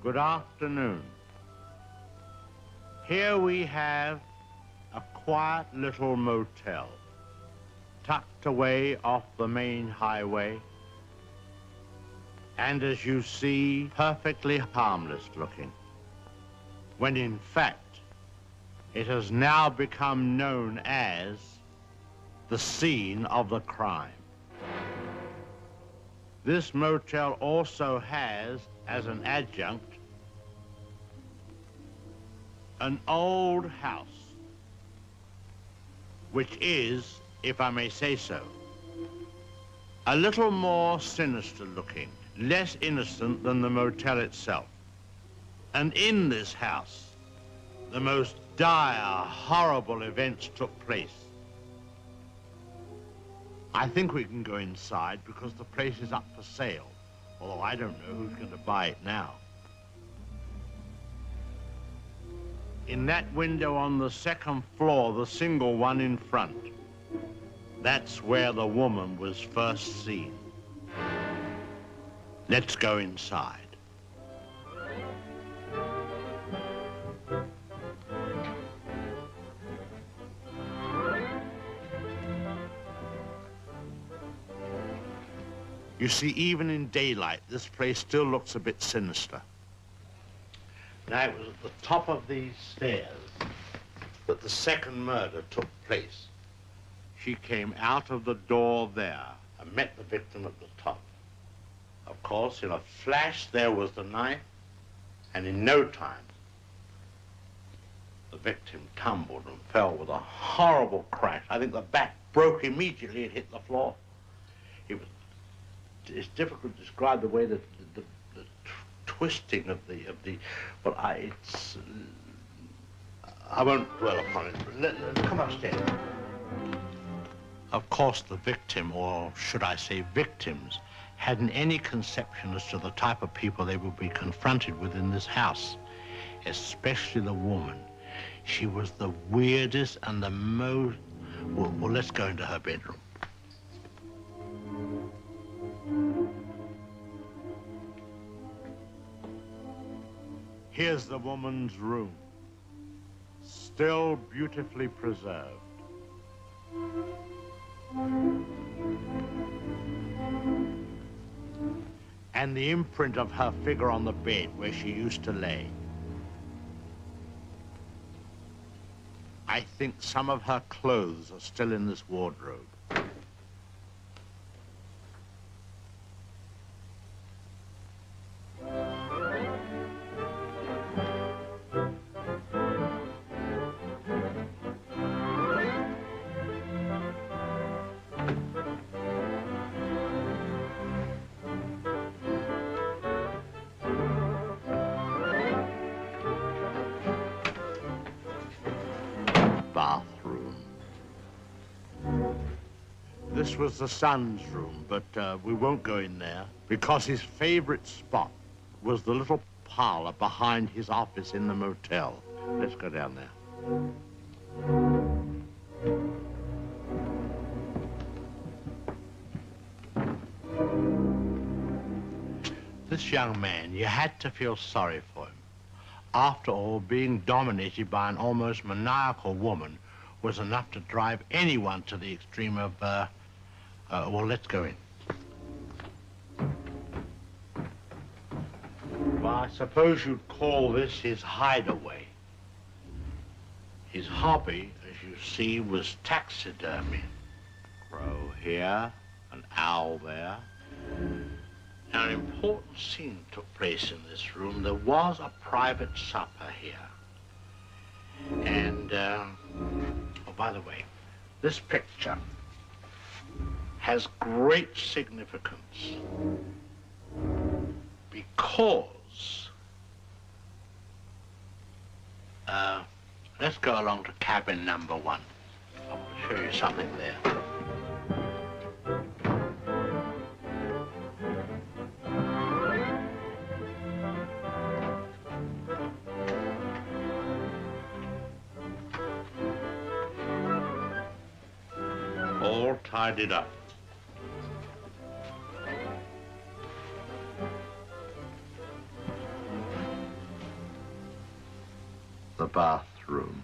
Good afternoon. Here we have a quiet little motel, tucked away off the main highway, and as you see, perfectly harmless looking, when in fact, it has now become known as the scene of the crime. This motel also has, as an adjunct, an old house, which is, if I may say so, a little more sinister looking, less innocent than the motel itself. And in this house, the most dire, horrible events took place. I think we can go inside because the place is up for sale, although I don't know who's going to buy it now. In that window on the second floor, the single one in front, that's where the woman was first seen. Let's go inside. You see, even in daylight, this place still looks a bit sinister. Now, it was at the top of these stairs that the second murder took place. She came out of the door there and met the victim at the top. Of course, in a flash, there was the knife, and in no time, the victim tumbled and fell with a horrible crash. I think the back broke immediately and hit the floor. It's difficult to describe the way that the twisting of the, but I won't dwell upon it. Come upstairs. Of course, the victim, or should I say victims, hadn't any conception as to the type of people they would be confronted with in this house, especially the woman. She was the weirdest and the most... Well, let's go into her bedroom. Here's the woman's room, still beautifully preserved. And the imprint of her figure on the bed where she used to lay. I think some of her clothes are still in this wardrobe. Bathroom. This was the son's room, but we won't go in there because his favorite spot was the little parlor behind his office in the motel. Let's go down there. This young man, you had to feel sorry for him. After all, being dominated by an almost maniacal woman was enough to drive anyone to the extreme of, well, let's go in. Well, I suppose you'd call this his hideaway. His hobby, as you see, was taxidermy. Crow here, an owl there. Now, an important scene took place in this room. There was a private supper here. And, oh, by the way, this picture has great significance because, let's go along to cabin number 1. I want to show you something there. All tidied up. the bathroom.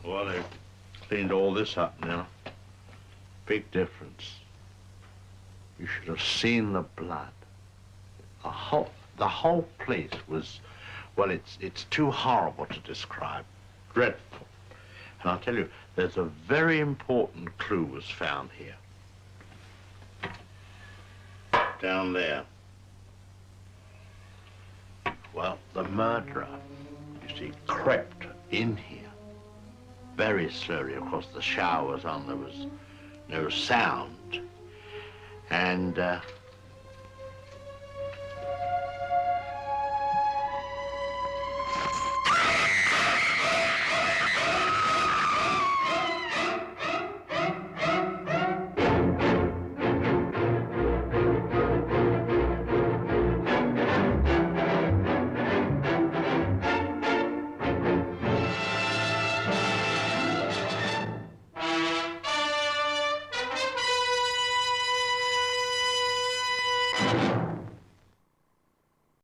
Well, they've cleaned all this up now. Big difference. You should have seen the blood. The whole place was, well, it's too horrible to describe. Dreadful. And I'll tell you, there's a very important clue was found here. Down there. Well, the murderer, you see, crept in here very slowly. Of course, the shower was on, there was no sound. And